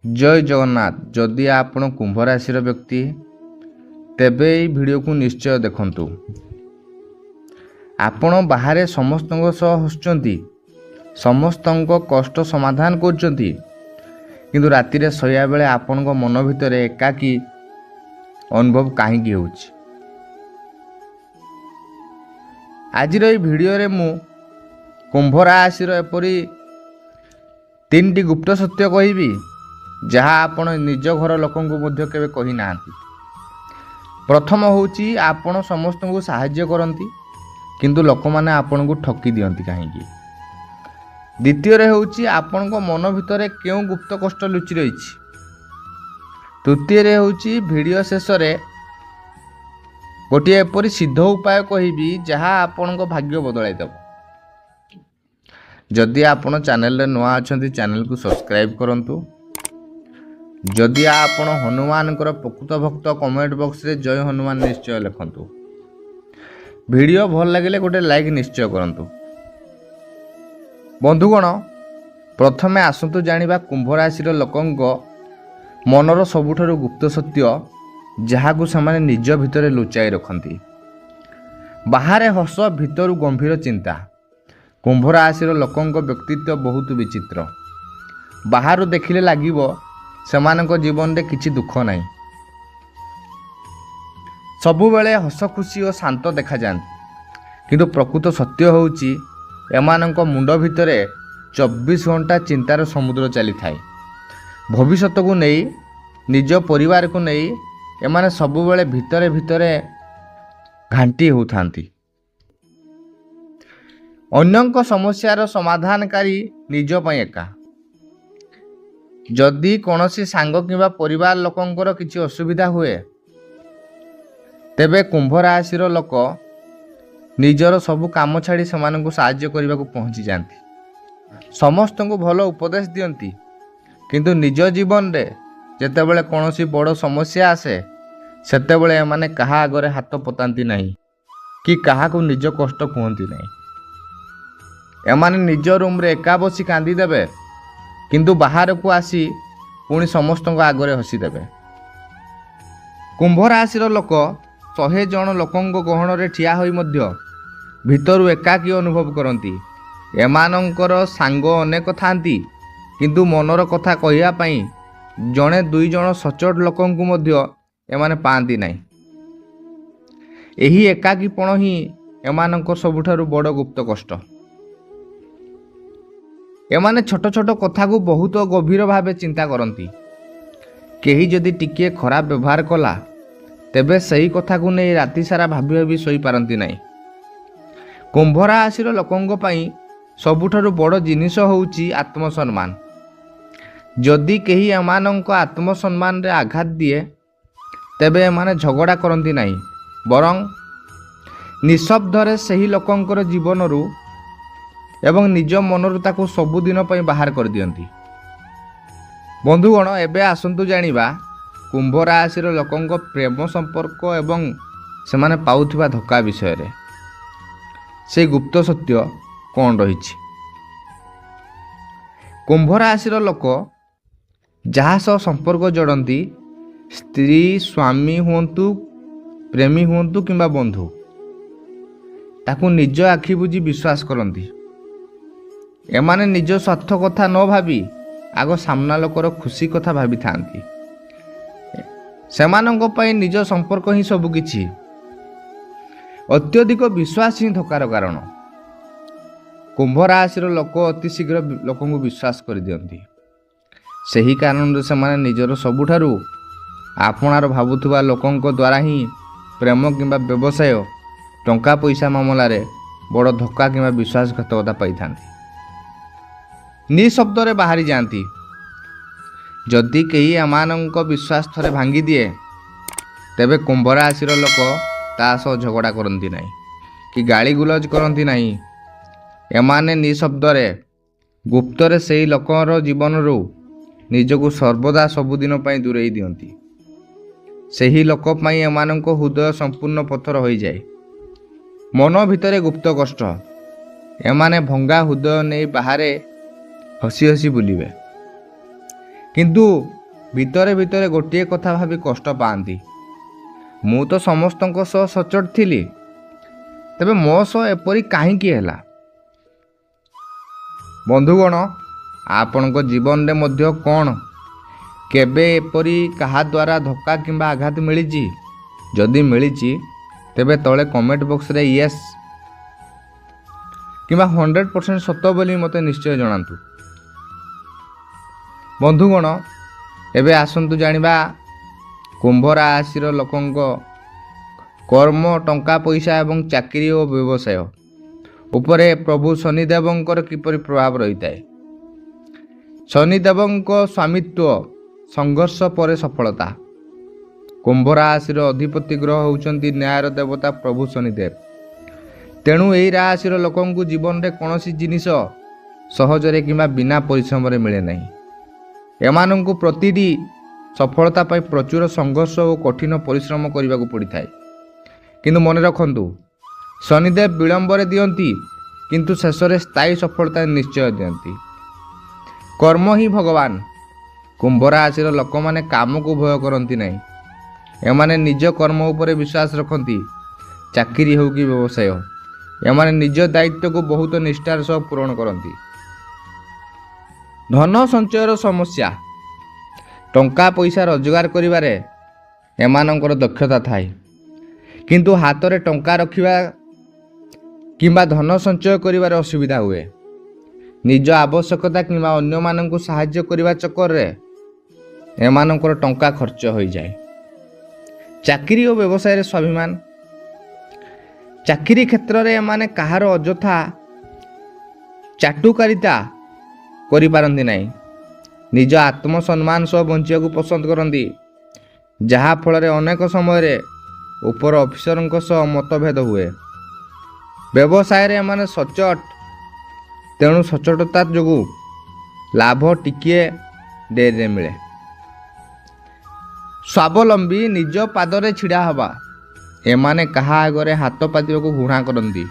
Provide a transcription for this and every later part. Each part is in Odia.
जय जगन्नाथ। जदि आपण कुंभ राशि व्यक्ति तेबे এই वीडियो को निश्चय देखंतु। आपण बाहर समस्त हसुंच समस्त कष्ट समाधान करछंती किंतु राति रे सोया बेले आपण मन भितर एकाकी अनुभव कहीं हो। आज वीडियो रे मु कुंभ राशि एपरी 3टी गुप्त सत्य कहबी जहाँ आपण निज घर लोक के कही ना। प्रथम होची आपण समस्त को साहाय्य करती किंतु लोक माने आपण को ठकी दियंती कहीं। द्वितीय रे होची आपण को मन भितर क्यों गुप्त कष्ट लुचि रही। तृतीय रे होची वीडियो शेष रे गोटे एपरी सिद्ध उपाय कहबी जहाँ आपण को भाग्य बदलाई देव। जदि आपण चैनल रे नुआ अछंती चैनल को सब्सक्राइब करंतु। जदि आपण हनुमान प्रकृत भक्त कमेंट बॉक्स रे जय हनुमान निश्चय लिखंतु। वीडियो भल लगे गोटे लाइक निश्चय करंतु। बंधुगण प्रथमे आसंतु जानिबा कुंभ राशि लोकंक मनर सबुठारु गुप्त सत्य जहाकू से निज भितर लुचाई रखती। बाहरे हस भितर गंभीर चिंता। कुंभ राशि लोकंक व्यक्तित्व बहुत विचित्र। बाहर देखिले लागिबो सेमानक जीवन रे किछि दुख नाही। सबु बेले हस खुशी और शांत देखा जाती किंतु प्रकृत सत्य होउची एमानक मुंड भितरे 24 घंटा चिंतार समुद्र चली थाए। भविष्यत को नहीं निज परिवार को नहीं एमाने सबु बेले भितरे भितरे घांटी होथांती। अन्यंक समस्यार समाधानकारी निज पई एका। जदि कौनसी सांग किंबा परिवार लोकंकर किछि असुविधा हुए तेबे कुंभ राशि लोक निजर सबु काम छाड़ी सेमानंकु साहाय्य करने को पहुंची जाती। समस्त को भल उपदेश दियंती किंतु निज जीवन रे जेतेबेले कौनसी बड़ समस्या आसे सेतेबेले एमाने कहा आगरे हाथ पतांती नहीं कि कहा को निज कष्ट कहती नहीं। एमाने निज रूम रे एका बसी कांदी देबे किंतु बाहर को आसी पुणी समस्त आगरे हसी देबे। कुंभ राशि लोक 100 जन लोकंक गहन रे ठिया होई मध्य भितरु एकाकी अनुभव करती। एमानंकर सांग अनेक थांती किंतु मनर कथा कहिया पई जणे 2 जन सचोट लोकंकु मध्य एमाने पांती नाही। एही एकाकीपण ही एमानंकर सबुठारु बड़ गुप्त कष्ट। एमाने छोट छोट कथा को बहुत गभीर भावे चिंता करती। केही जदि टिके खराब व्यवहार कला तेबे सही कथा को नहीं राति सारा भाभी भाभी सोई पारंती नहीं। कुंभ राशि लोकंक पई सबुठारु बड़ जिनिस होउची आत्मसम्मान। जदि केही एमानंक आत्मसम्मान रे आघात दिए तेबे एमाने झगड़ा करंती नहीं बरं निशब्दरे सही लोकंकर जीवनरू एवं निज मनरु ताको सबुदिन पई बाहर कर दियंती। बंधुगण एबे आसंतु जानिबा कुंभ राशि लोकंक प्रेम संपर्क एवं सेमाने पाउथिबा धक्का विषय रे। से गुप्त सत्य कौन रही। कुंभ राशि लोक जहाँ सह संपर्क जोड़ती स्त्री स्वामी हुंतु प्रेमी हुंतु किंबा बंधु ताकू निज आखि बुझी विश्वास करती। एमाने निज स्वार्थ कथा न भाबी आग सामना लोकर खुशी कथा भाभी थांती। सेमानंक पई निज संपर्क ही सब किछि। अत्यधिक विश्वास ही धोकार कारण। कुंभ राशि लोक अति शीघ्र लोक को विश्वास कर दियंती। सही कारण से माने निजर सबुठारु आपणार भाबुथुबा लोकंक द्वारा ही प्रेम किंबा व्यवसाय टंका पैसा मामला रे बड़ धक्का किंबा विश्वासघातकता पाई थांती। निशब्द रे बाहरी जाती। जदि कहीं एमानंक विश्वास थरे भांगी दिए तेबे कुंभ राशि लोक ता सह झगड़ा करती नहीं कि गाली गुलज करती नहीं। एमाने निशब्द रे गुप्त रे सही लोकर जीवन रू निजको सर्वदा सबुदिन पई दूरेई दियंती। सही लोक पई एमानंक हृदय संपूर्ण पत्थर हो जाए। मन भितरे गुप्त कष्ट एमाने भंगा हृदय नहीं बाहरे हसी हसी बुलिबे। କିନ୍ତୁ ଭିତରେ ଭିତରେ ଗୋଟିଏ କଥା ଭାବି କଷ୍ଟ ପାଆନ୍ତି, ମୁଁ ତ ସମସ୍ତଙ୍କ ସହ ସଚ୍ଚୋଟ ଥିଲି, ତେବେ ମୋ ସହ ଏପରି କାହିଁକି ହେଲା? ବନ୍ଧୁଗଣ, ଆପଣଙ୍କ ଜୀବନରେ ମଧ୍ୟ କ'ଣ କେବେ ଏପରି କାହା ଦ୍ୱାରା ଧକ୍କା କିମ୍ବା ଆଘାତ ମିଳିଛି? ଯଦି ମିଳିଛି ତେବେ ତଳେ କମେଣ୍ଟ ବକ୍ସରେ ୟେସ୍ କିମ୍ବା 100% ସତ ବୋଲି ମୋତେ ନିଶ୍ଚୟ ଜଣାନ୍ତୁ। ବନ୍ଧୁଗଣ, ଏବେ ଆସନ୍ତୁ ଜାଣିବା କୁମ୍ଭ ରାଶିର ଲୋକଙ୍କ କର୍ମ, ଟଙ୍କା ପଇସା ଏବଂ ଚାକିରି ଓ ବ୍ୟବସାୟ ଉପରେ ପ୍ରଭୁ ଶନିଦେବଙ୍କର କିପରି ପ୍ରଭାବ ରହିଥାଏ। ଶନିଦେବଙ୍କ ସ୍ୱାମିତ୍ୱ ସଂଘର୍ଷ ପରେ ସଫଳତା। କୁମ୍ଭ ରାଶିର ଅଧିପତି ଗ୍ରହ ହେଉଛନ୍ତି ନ୍ୟାୟର ଦେବତା ପ୍ରଭୁ ଶନିଦେବ। ତେଣୁ ଏହି ରାଶିର ଲୋକଙ୍କୁ ଜୀବନରେ କୌଣସି ଜିନିଷ ସହଜରେ କିମ୍ବା ବିନା ପରିଶ୍ରମରେ ମିଳେ ନାହିଁ। ଏମାନଙ୍କୁ ପ୍ରତିଟି ସଫଳତା ପାଇଁ ପ୍ରଚୁର ସଂଘର୍ଷ ଓ କଠିନ ପରିଶ୍ରମ କରିବାକୁ ପଡ଼ିଥାଏ। କିନ୍ତୁ ମନେ ରଖନ୍ତୁ, ଶନିଦେବ ବିଳମ୍ବରେ ଦିଅନ୍ତି କିନ୍ତୁ ଶେଷରେ ସ୍ଥାୟୀ ସଫଳତା ନିଶ୍ଚୟ ଦିଅନ୍ତି। କର୍ମ ହିଁ ଭଗବାନ। କୁମ୍ଭ ରାଶିର ଲୋକମାନେ କାମକୁ ଭୟ କରନ୍ତି ନାହିଁ। ଏମାନେ ନିଜ କର୍ମ ଉପରେ ବିଶ୍ୱାସ ରଖନ୍ତି। ଚାକିରି ହେଉ କି ବ୍ୟବସାୟ, ଏମାନେ ନିଜ ଦାୟିତ୍ୱକୁ ବହୁତ ନିଷ୍ଠାର ସହ ପୂରଣ କରନ୍ତି। ଧନ ସଞ୍ଚୟର ସମସ୍ୟା। ଟଙ୍କା ପଇସା ରୋଜଗାର କରିବାରେ ଏମାନଙ୍କର ଦକ୍ଷତା ଥାଏ, କିନ୍ତୁ ହାତରେ ଟଙ୍କା ରଖିବା କିମ୍ବା ଧନ ସଞ୍ଚୟ କରିବାରେ ଅସୁବିଧା ହୁଏ। ନିଜ ଆବଶ୍ୟକତା କିମ୍ବା ଅନ୍ୟମାନଙ୍କୁ ସାହାଯ୍ୟ କରିବା ଚକ୍କରରେ ଏମାନଙ୍କର ଟଙ୍କା ଖର୍ଚ୍ଚ ହୋଇଯାଏ। ଚାକିରି ଓ ବ୍ୟବସାୟରେ ସ୍ୱାଭିମାନ। ଚାକିରି କ୍ଷେତ୍ରରେ ଏମାନେ କାହାର ଅଯଥା ଚାଟୁକାରିତା କରିପାରନ୍ତି ନାହିଁ। ନିଜ ଆତ୍ମସମ୍ମାନ ସହ ବଞ୍ଚିବାକୁ ପସନ୍ଦ କରନ୍ତି, ଯାହାଫଳରେ ଅନେକ ସମୟରେ ଉପର ଅଫିସରଙ୍କ ସହ ମତଭେଦ ହୁଏ। ବ୍ୟବସାୟରେ ଏମାନେ ସଚ୍ଚୋଟ, ତେଣୁ ସଚ୍ଚୋଟତା ଯୋଗୁଁ ଲାଭ ଟିକିଏ ଡେରିରେ ମିଳେ। ସ୍ୱାବଲମ୍ବୀ, ନିଜ ପାଦରେ ଛିଡ଼ା ହେବା। ଏମାନେ କାହା ଆଗରେ ହାତ ପାତିବାକୁ ଘୃଣା କରନ୍ତି।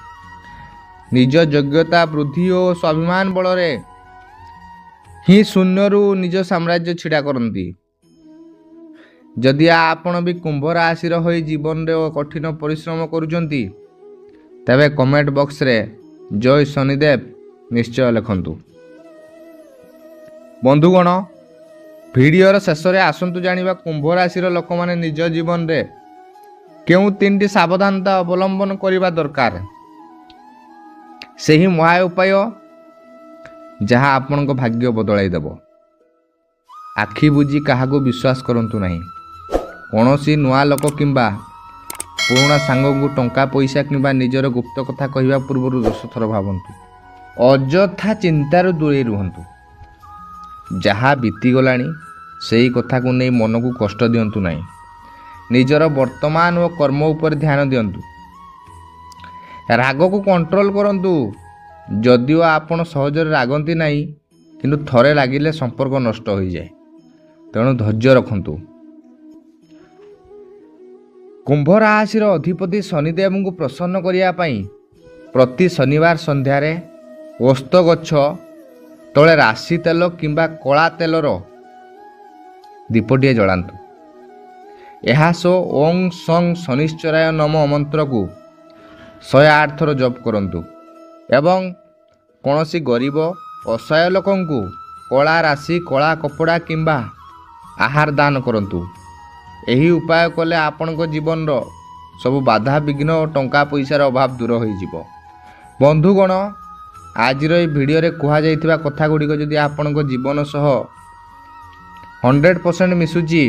ନିଜ ଯୋଗ୍ୟତା, ବୃଦ୍ଧି ଓ ସ୍ୱାଭିମାନ ବଳରେ ହିଁ ଶୂନ୍ୟରୁ ନିଜ ସାମ୍ରାଜ୍ୟ ଛିଡ଼ା କରନ୍ତି। ଯଦି ଆପଣ ବି କୁମ୍ଭ ରାଶିର ହୋଇ ଜୀବନରେ କଠିନ ପରିଶ୍ରମ କରୁଛନ୍ତି, ତେବେ କମେଣ୍ଟ ବକ୍ସରେ ଜୟ ଶନିଦେବ ନିଶ୍ଚୟ ଲେଖନ୍ତୁ। ବନ୍ଧୁଗଣ, ଭିଡ଼ିଓର ଶେଷରେ ଆସନ୍ତୁ ଜାଣିବା କୁମ୍ଭ ରାଶିର ଲୋକମାନେ ନିଜ ଜୀବନରେ କେଉଁ 3ଟି ସାବଧାନତା ଅବଲମ୍ବନ କରିବା ଦରକାର। ସେହି ମହା ଉପାୟ ଯାହା ଆପଣଙ୍କ ଭାଗ୍ୟ ବଦଳାଇ ଦେବ। ଆଖି ବୁଜି କାହାକୁ ବିଶ୍ୱାସ କରନ୍ତୁ ନାହିଁ। କୌଣସି ନୂଆ ଲୋକ କିମ୍ବା ପୁରୁଣା ସାଙ୍ଗଙ୍କୁ ଟଙ୍କା ପଇସା କିମ୍ବା ନିଜର ଗୁପ୍ତ କଥା କହିବା ପୂର୍ବରୁ 10 ଥର ଭାବନ୍ତୁ। ଅଯଥା ଚିନ୍ତାରୁ ଦୂରେଇ ରୁହନ୍ତୁ। ଯାହା ବିତିଗଲାଣି ସେହି କଥାକୁ ନେଇ ମନକୁ କଷ୍ଟ ଦିଅନ୍ତୁ ନାହିଁ। ନିଜର ବର୍ତ୍ତମାନ ଓ କର୍ମ ଉପରେ ଧ୍ୟାନ ଦିଅନ୍ତୁ। ରାଗକୁ କଣ୍ଟ୍ରୋଲ କରନ୍ତୁ। ଯଦିଓ ଆପଣ ସହଜରେ ରାଗନ୍ତି ନାହିଁ, କିନ୍ତୁ ଥରେ ରାଗିଲେ ସମ୍ପର୍କ ନଷ୍ଟ ହୋଇଯାଏ। ତେଣୁ ଧୈର୍ଯ୍ୟ ରଖନ୍ତୁ। କୁମ୍ଭ ରାଶିର ଅଧିପତି ଶନିଦେବଙ୍କୁ ପ୍ରସନ୍ନ କରିବା ପାଇଁ ପ୍ରତି ଶନିବାର ସନ୍ଧ୍ୟାରେ ଓସ୍ତ ଗଛ ତଳେ ରାଶି ତେଲ କିମ୍ବା କଳା ତେଲର ଦୀପଟିଏ ଜଳାନ୍ତୁ। ଏହା ସହ ଓଂ ସଂ ଶନିଶ୍ଚରାୟ ନମ ମନ୍ତ୍ରକୁ 108 ଥର ଜପ କରନ୍ତୁ ଏବଂ କୌଣସି ଗରିବ ଅସହାୟ ଲୋକଙ୍କୁ କଳା ରାଶି, କଳା କପଡ଼ା କିମ୍ବା ଆହାର ଦାନ କରନ୍ତୁ। ଏହି ଉପାୟ କଲେ ଆପଣଙ୍କ ଜୀବନର ସବୁ ବାଧା ବିଘ୍ନ ଓ ଟଙ୍କା ପଇସାର ଅଭାବ ଦୂର ହୋଇଯିବ। ବନ୍ଧୁଗଣ, ଆଜିର ଏହି ଭିଡ଼ିଓରେ କୁହାଯାଇଥିବା କଥା ଗୁଡ଼ିକ ଯଦି ଆପଣଙ୍କ ଜୀବନ ସହ 100% ମିଶୁଛି,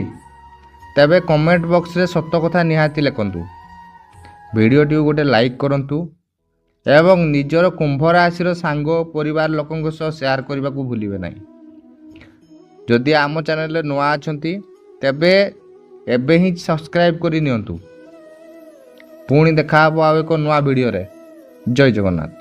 ତେବେ କମେଣ୍ଟ ବକ୍ସରେ ସତ କଥା ନିହାତି ଲେଖନ୍ତୁ। ଭିଡ଼ିଓଟିକୁ ଗୋଟେ ଲାଇକ୍ କରନ୍ତୁ ଏବଂ ନିଜର କୁମ୍ଭ ରାଶିର ସାଙ୍ଗ ପରିବାର ଲୋକଙ୍କ ସହ ସେୟାର କରିବାକୁ ଭୁଲିବେ ନାହିଁ। ଯଦି ଆମ ଚ୍ୟାନେଲରେ ନୂଆ ଅଛନ୍ତି, ତେବେ ଏବେ ହିଁ ସବସ୍କ୍ରାଇବ୍ କରି ନିଅନ୍ତୁ। ପୁଣି ଦେଖା ହେବ ଆଉ ଏକ ନୂଆ ଭିଡ଼ିଓରେ। ଜୟ ଜଗନ୍ନାଥ।